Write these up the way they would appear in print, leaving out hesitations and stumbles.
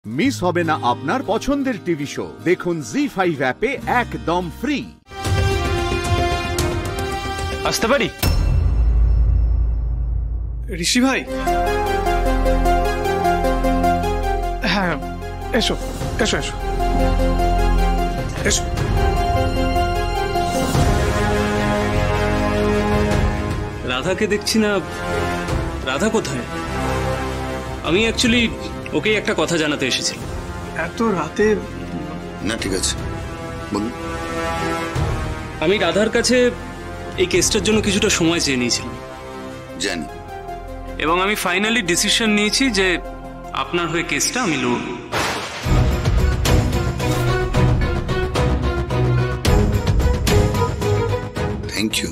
Miss হবে না আপনার পছন্দের টিভি শো। দেখুন জি5 অ্যাপে একদম ফ্রি। আসতে পারি? ঋষি ভাই, হ্যাঁ এসো এসো এসো এসো। রাধাকে দেখছি না, রাধা কোথায়? আমি অ্যাকচুয়ালি ওকে একটা কথা জানাতে এসেছিলাম। এত রাতে? না ঠিক আছে, বলুন। আমি রাধার কাছে এই কেসটার জন্য কিছুটা সময় চেয়ে নিয়েছিলাম। জানি। এবং আমি ফাইনালি ডিসিশন নিয়েছি যে আপনার হয়ে কেসটা আমি লড়ব। Thank you.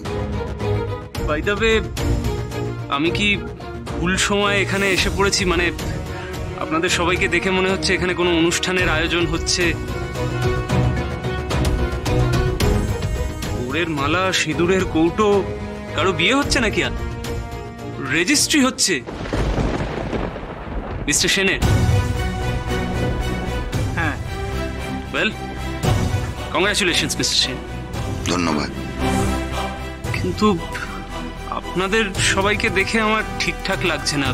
By the way, আমি কি ভুল সময় এখানে এসে পড়েছি? মানে আপনাদের সবাইকে দেখে মনে হচ্ছে এখানে কোনো অনুষ্ঠানের আয়োজন হচ্ছে। গোড়ের মালা, সিঁদুরের কৌটো, কারো বিয়ে হচ্ছে নাকি? আর রেজিস্ট্রি হচ্ছে মিস্টার সেনের। হ্যাঁ। Well, congratulations mister Sen. ধন্যবাদ। কিন্তু আপনাদের সবাইকে দেখে আমার ঠিকঠাক লাগছে না।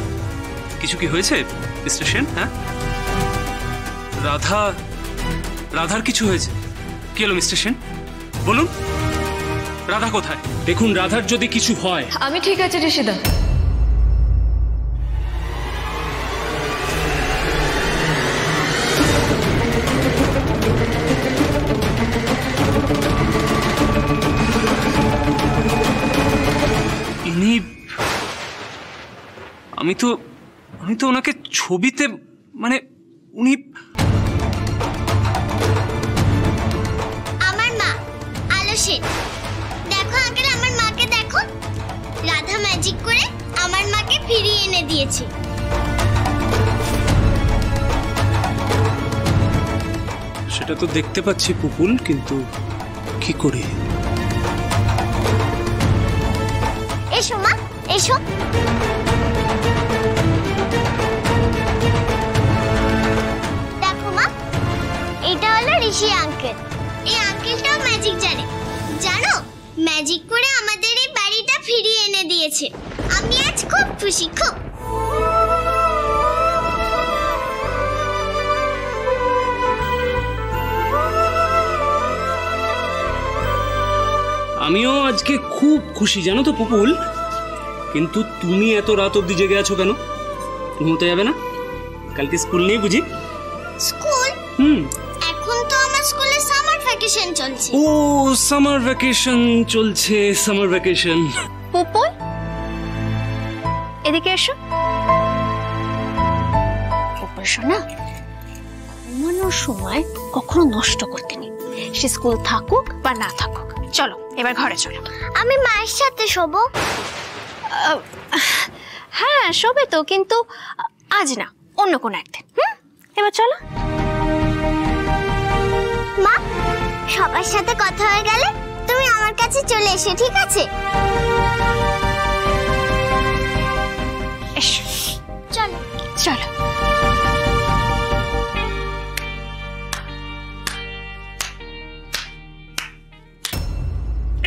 কিছু কি হয়েছে মিস্টার সেন? হ্যাঁ, রাধার কিছু হয়েছে? কি হলো মিস্টার সেন, বলুন। রাধা কোথায়? দেখুন, রাধার যদি কিছু হয়। আমি ঠিক আছে ঋষিদা। আমি তো ওনাকে ছবিতে, মানে উনি আমার মা আলো সেন। দেখো আঙ্কেল, আমার মাকে দেখো। রাধা ম্যাজিক করে আমার মাকে ফিরিয়ে এনে দিয়েছে। সেটা তো দেখতে পাচ্ছি পুপুল, কিন্তু কি করে? এসো মা, এসো। দেখো মা, এটা হলো ঋষি আঙ্কেল। এই আঙ্কেলটাও ম্যাজিক জানে। জানো, ম্যাজিক করে আমাদের এই বাড়িটা ফিরিয়ে এনে দিয়েছে। আমি আজ খুব খুশি, খুব। আমিও আজকে খুব খুশি, জানো তো পুপুল। কিন্তু তুমি এত রাত অব্দি জেগে আছো কেন? ঘুমোতে যাবে না? কালকে স্কুল নেই বুঝি? স্কুল? এখন তো আমার স্কুলে সামার ভ্যাকেশন চলছে। ও, সামার ভ্যাকেশন চলছে, সামার ভ্যাকেশন। পুপুল, এদিকে এসো। পুপুল শোনা, ঘুমানোর সময় কখনো নষ্ট করতে নেই। সে স্কুল থাকুক বা না থাকুক। চলো এবার ঘরে চলো। আমি মায়ের সাথে শোবো। হ্যাঁ শোবে তো, কিন্তু আজ না, অন্য কোনো একদিন। এবার চলো। মা, সবার সাথে কথা হয়ে গেলে তুমি আমার কাছে চলে এসো, ঠিক আছে? এসো, চলো চলো।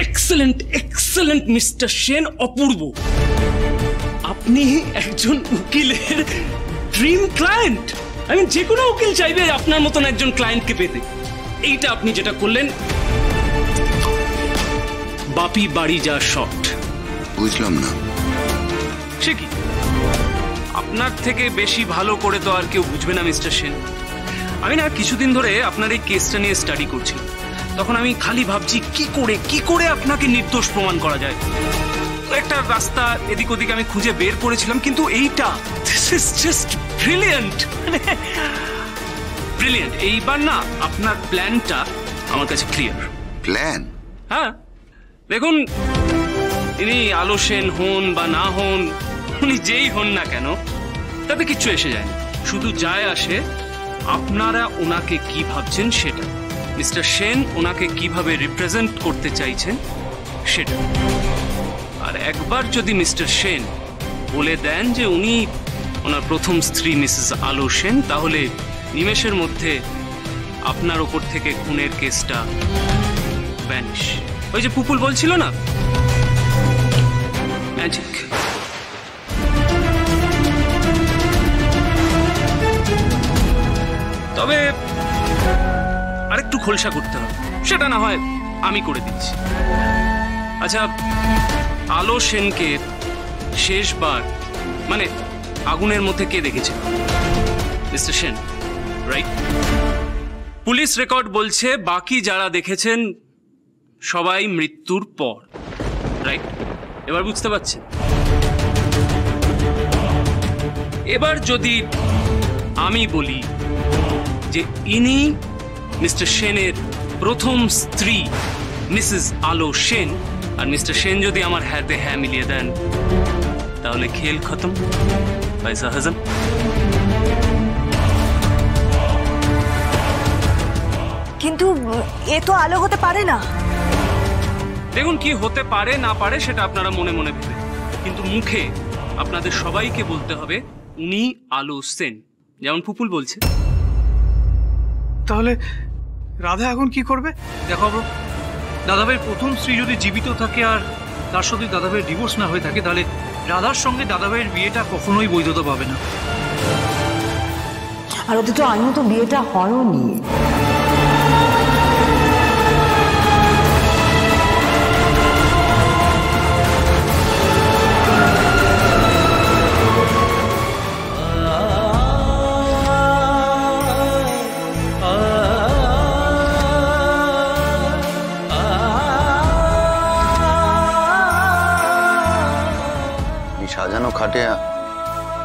এক্সেলেন্ট, এক্সেলেন্ট মিস্টার সেন, অপূর্ব। আপনি একজন উকিলের ড্রিম ক্লায়েন্ট। আমি যে কোনো উকিল চাইবে আপনার মতন একজন ক্লায়েন্টকে পেতে। এইটা আপনি যেটা করলেন, বাপি বাড়ি যা শট। বুঝলাম না। সে কি, আপনার থেকে বেশি ভালো করে তো আর কেউ বুঝবে না মিস্টার সেন। আমি না কিছুদিন ধরে আপনার এই কেসটা নিয়ে স্টাডি করছিলাম। তখন আমি খালি ভাবছি কি করে আপনাকে নির্দোষ প্রমাণ করা যায়। একটা রাস্তা এদিক ওদিক আমি খুঁজে বের করেছিলাম, কিন্তু এইটা, this is just brilliant, brilliant. এইবার না আপনার প্ল্যানটা আমার কাছে ক্লিয়ার। প্ল্যান? হ্যাঁ, দেখুন, তিনি আলো সেন হন বা না হন, উনি যেই হন না কেন, তাতে কিচ্ছু এসে যায় না। শুধু যায় আসে আপনারা ওনাকে কি ভাবছেন সেটা, মিস্টার সেন ওনাকে কিভাবে রিপ্রেজেন্ট করতে চাইছেন সেটা। আর একবার যদি মিস্টার সেন বলে দেন যে উনি ওনার প্রথম স্ত্রী মিসেস আলো সেন, তাহলে নিমেষের মধ্যে আপনার ওপর থেকে খুনের কেসটা ভ্যানিশ। ওই যে পুপুল বলছিল না, ম্যাজিক। তবে আরেকটু খোলসা করতে হবে, সেটা না হয় আমি করে দিচ্ছি। আচ্ছা, আলো সেনকে শেষবার মানে আগুনের মধ্যে কে দেখেছিল? Mister Sen, right? Police record বলছে বাকি যারা দেখেছেন সবাই মৃত্যুর পর, রাইট? এবার বুঝতে পারছেন? এবার যদি আমি বলি যে ইনি মিস্টার সেনের প্রথম স্ত্রী মিসেস আলো সেন, আর মিস্টার সেন যদি আমার হাতে হ্যাঁ মিলিয়ে দেন, তাহলে খেল খতম, পয়সা হজম। কিন্তু এ তো আলো হতে পারে না। দেখুন, কি হতে পারে না পারে সেটা আপনারা মনে মনে ভেবে, কিন্তু মুখে আপনাদের সবাইকে বলতে হবে উনি আলো সেন, যেমন পুপুল বলছে। তাহলে রাধা এখন কি করবে? দেখো, দাদাভাইয়ের প্রথম স্ত্রী যদি জীবিত থাকে আর তার সাথে দাদাভাইয়ের ডিভোর্স না হয়ে থাকে, তাহলে রাধার সঙ্গে দাদাভাইয়ের বিয়েটা কখনোই বৈধতা পাবে না। আর ওদের তো আইনত তো বিয়েটা হয়নি। সাজানো খাটে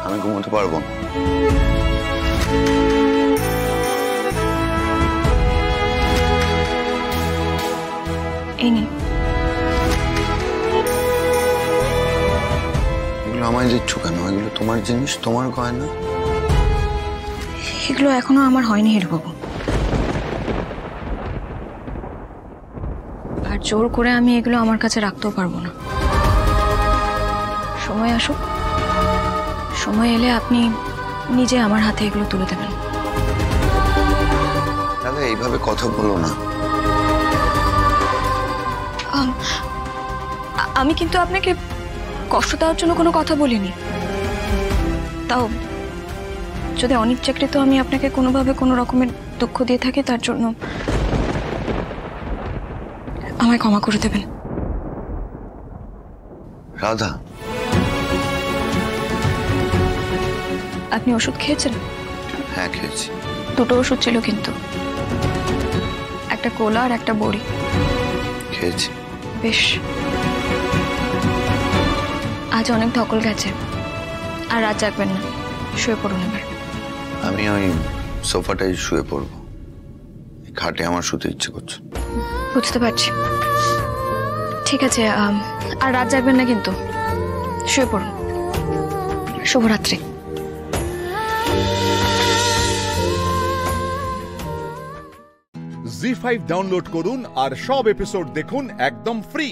আমি ঘুমোতে পারবো না। এগুলো আমায় দিচ্ছ কেন? এগুলো তোমার জিনিস, তোমার গয়না। এগুলো এখনো আমার হয়নি হিরবাবু, আর জোর করে আমি এগুলো আমার কাছে রাখতেও পারবো না। সময় আসুক, সময় এলে আপনি নিজে আমার হাতে এগুলো তুলে দেবেন। দাদা, এইভাবে কথা বলো না। আমি কিন্তু আপনাকে কষ্ট দেওয়ার জন্য কোনো কথা বলিনি। তাও যদি অনিচ্ছাকৃত আমি আপনাকে কোনোভাবে কোনো রকমের দুঃখ দিয়ে থাকি, তার জন্য আমায় ক্ষমা করে দেবেন। রাধা, আপনি ওষুধ খেয়েছেন? হ্যাঁ, খেয়েছি। দুটো ওষুধ ছিল কিন্তু, একটা কোলা আর একটা বড়ি। খেয়েছি। বেশ, আজ অনেক ধকল গেছে, আর রাত জাগবেন না, শুয়ে পড়ুন এবার। আমি ওই সোফাটাই শুয়ে পড়বো, খাটে আমার শুতে ইচ্ছে করছে। বুঝতে পারছি, ঠিক আছে। আর রাত জাগবেন না কিন্তু, শুয়ে পড়ুন। শুভরাত্রি। জি5 ডাউনলোড করুন আর সব এপিসোড দেখুন একদম ফ্রি।